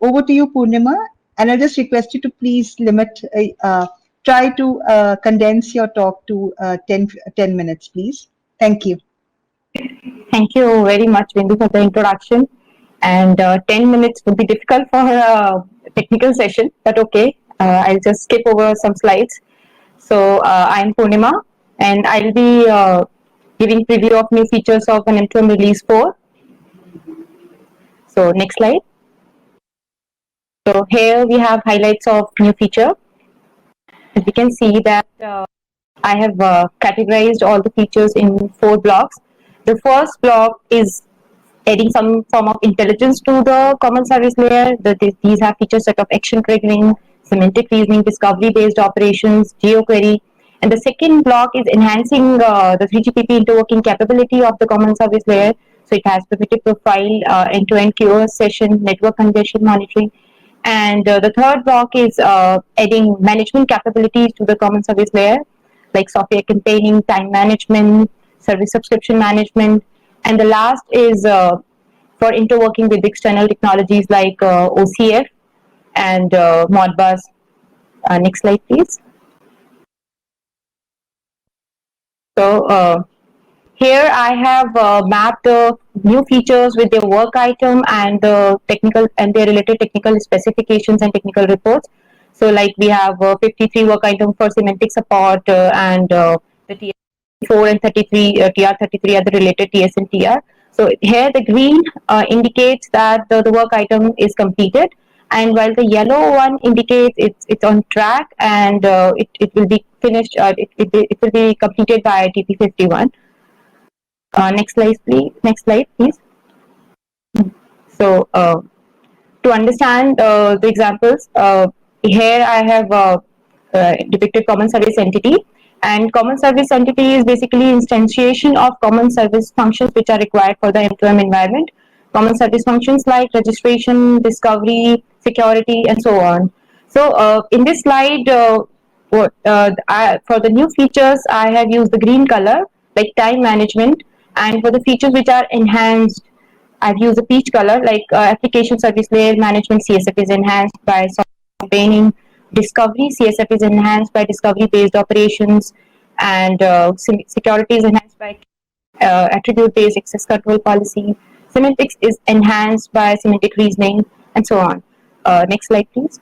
over to you, Purnima. And I'll just request you to please try to condense your talk to 10 minutes, please. Thank you. Thank you very much, Bindu, for the introduction. And 10 minutes would be difficult for a technical session, but okay. I'll just skip over some slides. So I'm Purnima, and I'll be giving preview of new features of an M2M Release 4. So next slide. So here we have highlights of new feature. As we can see that I have categorized all the features in 4 blocks. The first block is adding some form of intelligence to the common service layer. These have features set of action triggering, semantic reasoning, discovery-based operations, geoquery. And the second block is enhancing the 3GPP interworking capability of the common service layer. So it has primitive profile, end-to-end QoS session, network congestion monitoring. And the third block is adding management capabilities to the common service layer, like software campaigning, time management, service subscription management. And the last is for interworking with external technologies like OCF and Modbus. Next slide, please. So here I have mapped new features with their work item and the technical and their related technical specifications and technical reports. So like we have 53 work item for semantic support and the TR4 and 33 TR33 are the related TS and TR. So here the green indicates that the work item is completed, and while the yellow one indicates it's on track and it will be finished. It will be completed by TP51. Next slide, please. Next slide, please. So to understand the examples, here I have depicted common service entity. And common service entity is basically instantiation of common service functions which are required for the M2M environment. Common service functions like registration, discovery, security, and so on. So in this slide, for the new features, I have used the green color, like time management. And for the features which are enhanced, I've used a peach color, like application service layer management. CSF is enhanced by software campaigning. Discovery, CSF is enhanced by discovery-based operations, and security is enhanced by attribute-based access control policy. Semantics is enhanced by semantic reasoning, and so on. Next slide, please.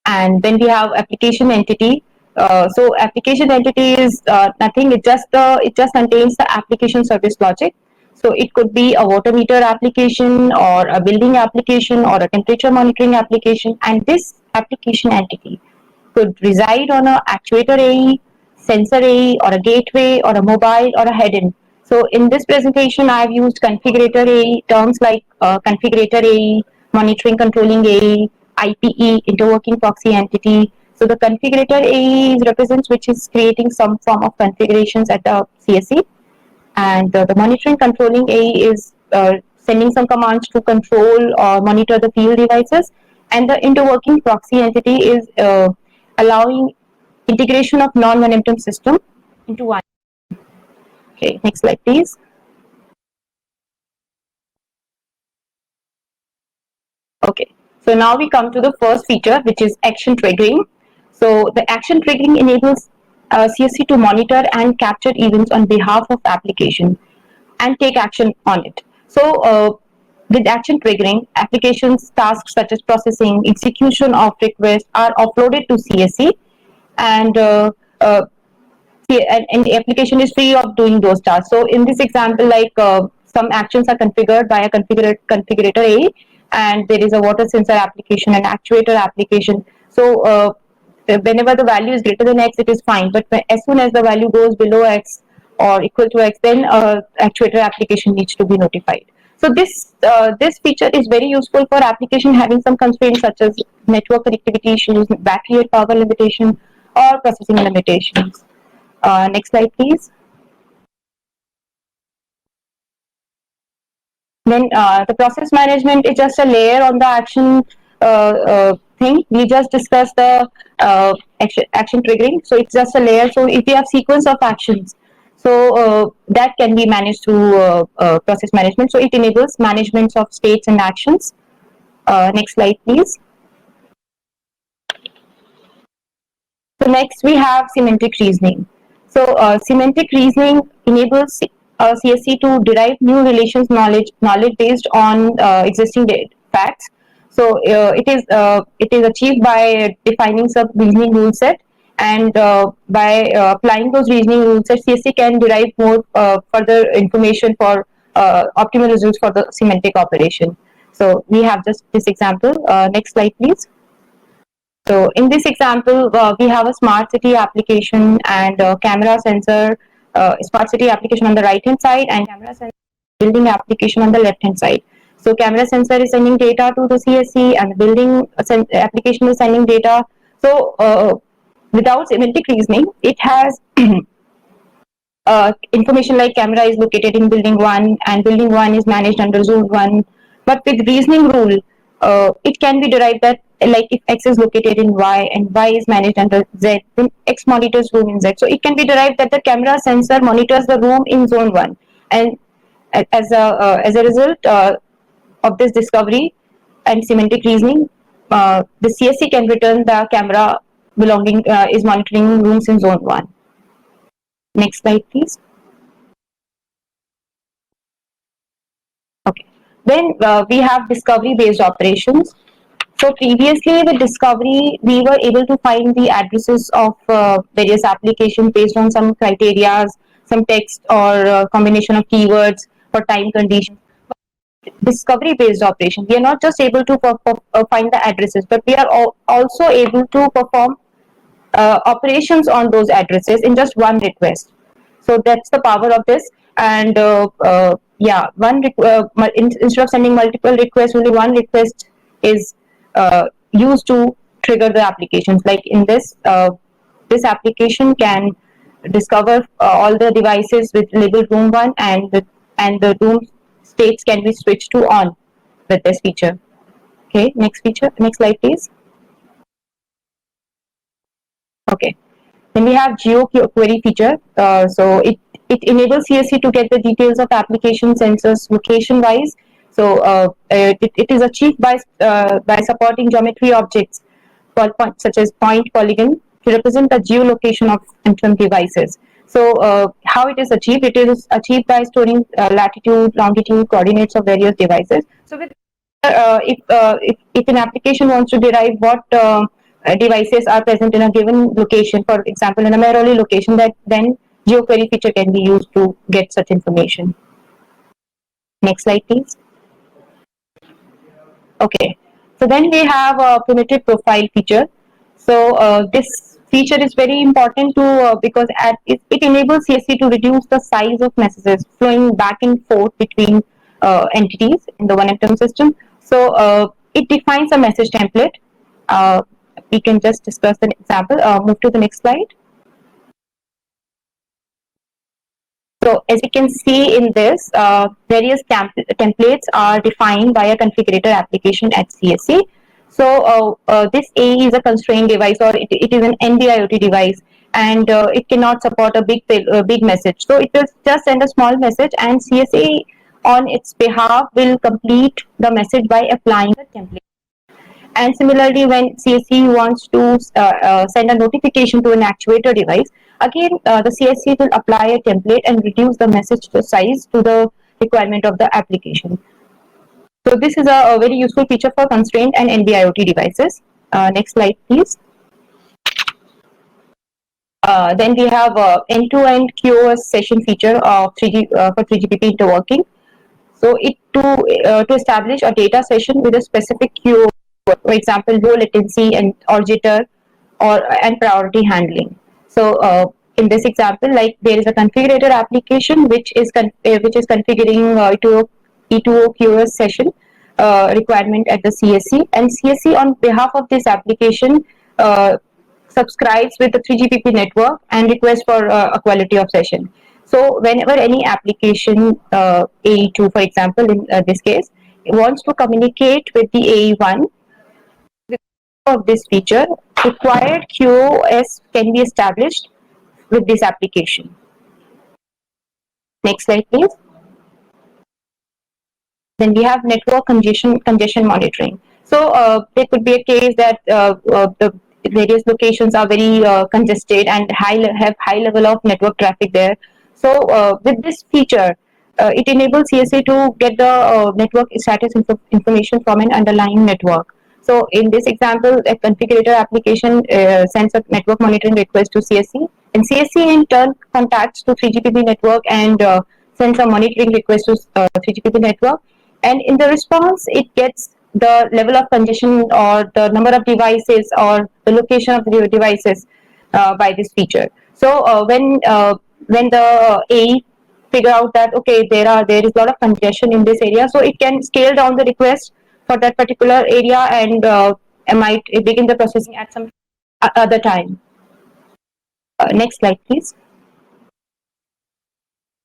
And then we have application entity. So application entity is nothing. It just contains the application service logic. So it could be a water meter application or a building application or a temperature monitoring application. And this application entity could reside on a actuator AE, sensor AE, or a gateway, or a mobile, or a head-in. So in this presentation, I have used configurator AE, terms like configurator AE, monitoring controlling AE, IPE, interworking proxy entity. So the configurator AE represents which is creating some form of configurations at the CSE. And the monitoring controlling AE is sending some commands to control or monitor the field devices. And the interworking proxy entity is allowing integration of non-momentum system into one. Okay, next slide, please. Okay, so now we come to the first feature, which is action triggering. So the action triggering enables CSC to monitor and capture events on behalf of application and take action on it. So with action triggering, applications tasks such as processing, execution of requests are uploaded to CSC, and the application is free of doing those tasks. So in this example, like some actions are configured by a configurator AE, and there is a water sensor application and actuator application. So whenever the value is greater than X, it is fine. But as soon as the value goes below X or equal to X, then actuator application needs to be notified. So this feature is very useful for application having some constraints such as network connectivity issues, battery and power limitation, or processing limitations. Next slide, please. Then the process management is just a layer on the action thing. We just discussed the action triggering. So it's just a layer. So if we have sequence of actions, So that can be managed through process management. So it enables management of states and actions. Next slide, please. So next we have semantic reasoning. So semantic reasoning enables CSC to derive new relations knowledge based on existing facts. So it is achieved by defining some reasoning rule set, and by applying those reasoning rule sets, CSC can derive more further information for optimal results for the semantic operation. So we have just this example. Next slide, please. So in this example, we have a smart city application and camera sensor, smart city application on the right hand side, and camera sensor building application on the left hand side. So camera sensor is sending data to the CSC, and the building application is sending data. So without semantic reasoning, it has information like camera is located in building 1 and building 1 is managed under zone 1. But with reasoning rule, it can be derived that like if X is located in Y and Y is managed under Z, then X monitors room in Z. So it can be derived that the camera sensor monitors the room in zone 1. And as a result of this discovery and semantic reasoning, the CSC can return the camera belonging is monitoring rooms in zone 1. Next slide, please. Okay. Then we have discovery-based operations. So previously with discovery, we were able to find the addresses of various applications based on some criteria, some text or combination of keywords for time conditions. Discovery-based operation, we are not just able to find the addresses, but we are also able to perform operations on those addresses in just one request. So that's the power of this. And yeah, instead of sending multiple requests, only one request is used to trigger the applications. Like in this, this application can discover all the devices with labeled room 1, and the room states can be switched to on with this feature. Okay, next slide, please. Okay. Then we have geo query feature. So it enables CSC to get the details of application sensors location wise. So it is achieved by supporting geometry objects such as point polygon to represent the geolocation of different devices. So how it is achieved? It is achieved by storing latitude, longitude, coordinates of various devices. So with if an application wants to derive what devices are present in a given location, for example, in a Mehroli location, that then geoquery feature can be used to get such information. Next slide, please. Okay, so then we have a primitive profile feature. So this feature is very important to because it enables CSC to reduce the size of messages flowing back and forth between entities in the OneM system. So it defines a message template. We can just discuss an example. Move to the next slide. So as you can see in this, various templates are defined by a configurator application at CSC. So this AE is a constrained device, or it is an NB-IoT device, and it cannot support a big message. So it will just send a small message, and CSC on its behalf will complete the message by applying the template. And similarly, when CSC wants to send a notification to an actuator device, again the CSC will apply a template and reduce the message size to the requirement of the application. So this is a very useful feature for constrained and NB-IoT devices. Next slide, please. Then we have end-to-end QoS session feature of for 3GPP interworking. So it to establish a data session with a specific QoS, for example, low latency and or jitter and priority handling. So in this example, like there is a configurator application which is configuring E2O QoS session requirement at the CSC, and CSC on behalf of this application subscribes with the 3GPP network and requests for a quality of session. So whenever any application AE2, for example, in this case, wants to communicate with the AE1 of this feature, required QoS can be established with this application. Next slide, please. Then we have network congestion monitoring. So there could be a case that the various locations are very congested and have high level of network traffic there. So with this feature, it enables CSA to get the network status information from an underlying network. So in this example, a configurator application sends a network monitoring request to CSC, and CSC in turn contacts to 3GPP network and sends a monitoring request to 3GPP network. And in the response, it gets the level of congestion or the number of devices or the location of the devices by this feature. So when the AE figure out that okay, there is a lot of congestion in this area, so it can scale down the request for that particular area and might begin the processing at some other time. Next slide, please.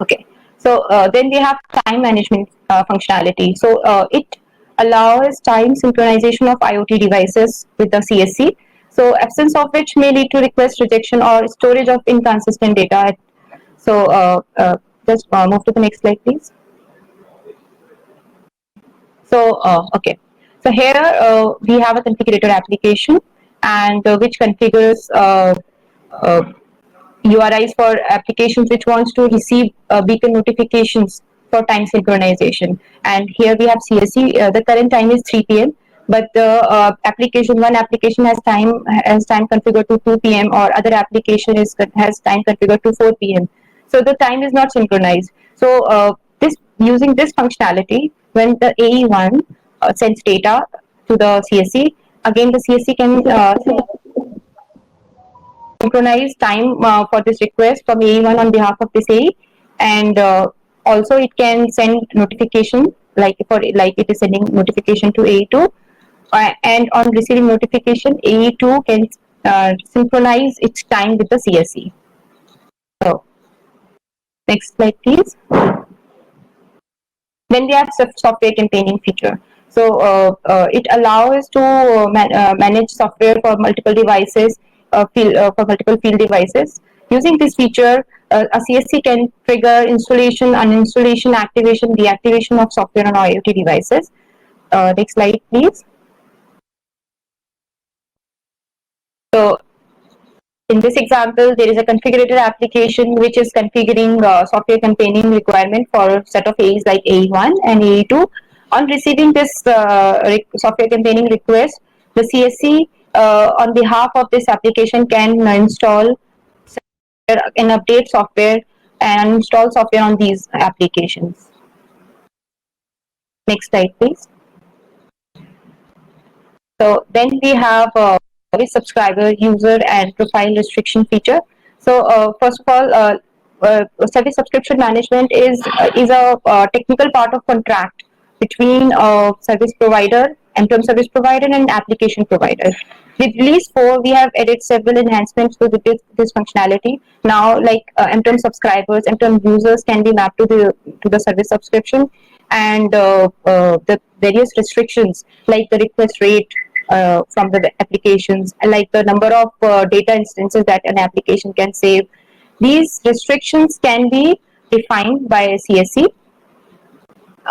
Okay. So then we have time management functionality. So it allows time synchronization of IoT devices with the CSC. So absence of which may lead to request rejection or storage of inconsistent data. So just move to the next slide, please. So okay. So here we have a configurator application and which configures URIs for applications which wants to receive beacon notifications for time synchronization. And here we have CSC. The current time is 3 p.m. But the one application has time configured to 2 p.m. or other application has time configured to 4 p.m. So the time is not synchronized. So using this functionality, when the AE1 sends data to the CSC, again the CSC can synchronize time for this request from AE1 on behalf of this AE, and also it can send notification like it is sending notification to AE2, and on receiving notification, AE2 can synchronize its time with the CSC. So next slide, please. Then we have software campaigning feature. So it allows to manage software for multiple devices, for multiple field devices. Using this feature, a CSC can trigger installation, uninstallation, activation, deactivation of software on IoT devices. Next slide, please. So in this example, there is a configurator application which is configuring software campaigning requirement for a set of AEs like AE1 and AE2. On receiving this software campaigning request, the CSC on behalf of this application can install and update software and install software on these applications. Next slide, please. So then we have service subscriber, user, and profile restriction feature. So first of all, service subscription management is a technical part of contract between service provider, M2M service provider, and application provider. With release 4, we have added several enhancements to this functionality. Now, like M2M subscribers, M2M users can be mapped to the service subscription, and the various restrictions like the request rate from the applications, and like the number of data instances that an application can save. These restrictions can be defined by a CSC.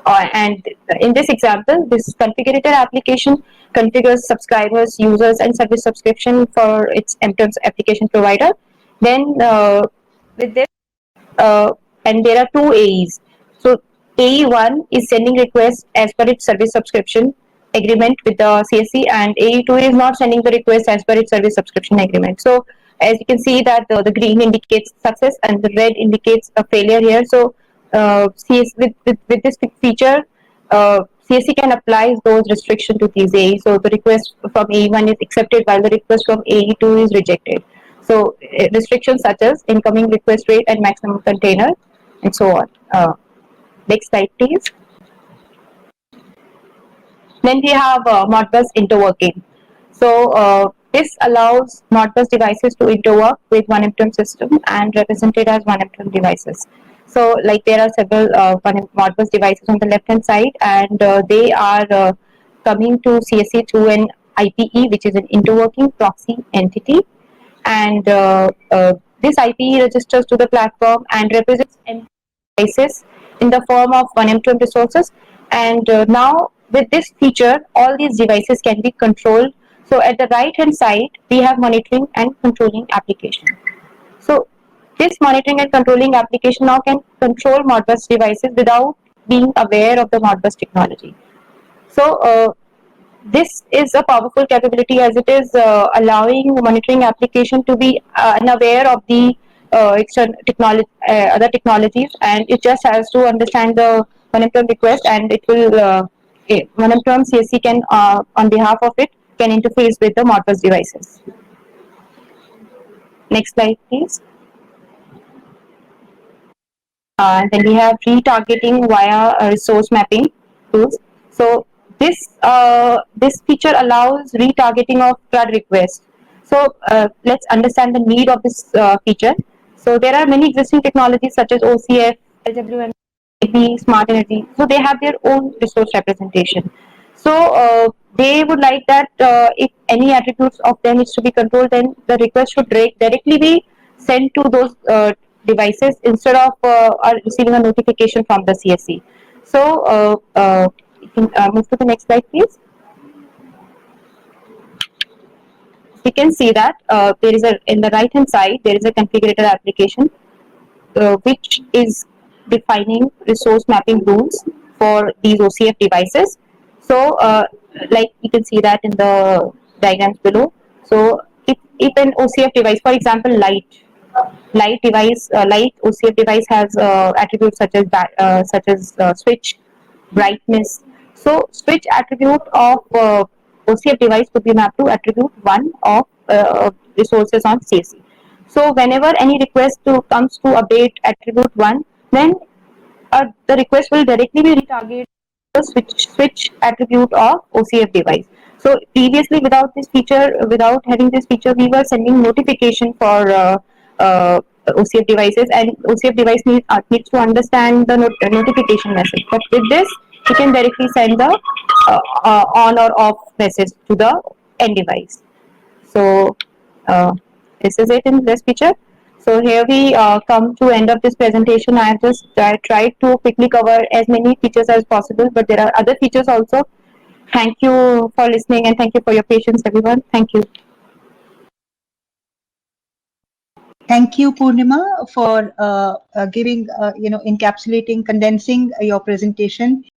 And in this example, this configurator application configures subscribers, users, and service subscription for its M2M application provider. Then with this, and there are two AEs. So AE1 is sending requests as per its service subscription agreement with the CSC, and AE2 is not sending the request as per its service subscription agreement. So as you can see that the green indicates success and the red indicates a failure here. So with this feature, CSC can apply those restrictions to these AEs. So the request from AE1 is accepted while the request from AE2 is rejected. So restrictions such as incoming request rate and maximum container and so on. Next slide, please. Then we have Modbus interworking. So this allows Modbus devices to interwork with one M2M system and represented as one M2M devices. So like there are several Modbus devices on the left hand side, and they are coming to CSC through an IPE, which is an interworking proxy entity, and this IPE registers to the platform and represents devices in the form of 1M2M resources. And now with this feature, all these devices can be controlled. So at the right hand side, we have monitoring and controlling application. So this monitoring and controlling application now can control Modbus devices without being aware of the Modbus technology. So this is a powerful capability as it is allowing monitoring application to be unaware of the external technology, other technologies, and it just has to understand the 1M2M request, and it will 1M2M CSC can on behalf of it can interface with the Modbus devices. Next slide, please. Then we have retargeting via resource mapping tools. So this feature allows retargeting of CRUD requests. So let's understand the need of this feature. So there are many existing technologies such as OCF, LWM, Smart Energy. So they have their own resource representation. So they would like that if any attributes of them is to be controlled, then the request should directly be sent to those devices instead of receiving a notification from the CSC. So you can move to the next slide, please. You can see that there is in the right hand side there is a configurator application which is defining resource mapping rules for these OCF devices. So like you can see that in the diagrams below. So if an OCF device, for example, light OCF device has attributes such as switch, brightness. So switch attribute of OCF device could be mapped to attribute 1 of resources on CSC. So whenever any request comes to update attribute 1, then the request will directly be retargeted the switch attribute of OCF device. So previously, without having this feature, we were sending notification for OCF devices, and OCF device needs to understand the notification message. But with this, you can directly send the on or off message to the end device. So this is it in this feature. So here we come to end of this presentation. I have just tried to quickly cover as many features as possible, but there are other features also. Thank you for listening, and thank you for your patience, everyone. Thank you. Thank you, Purnima, for giving, encapsulating, condensing your presentation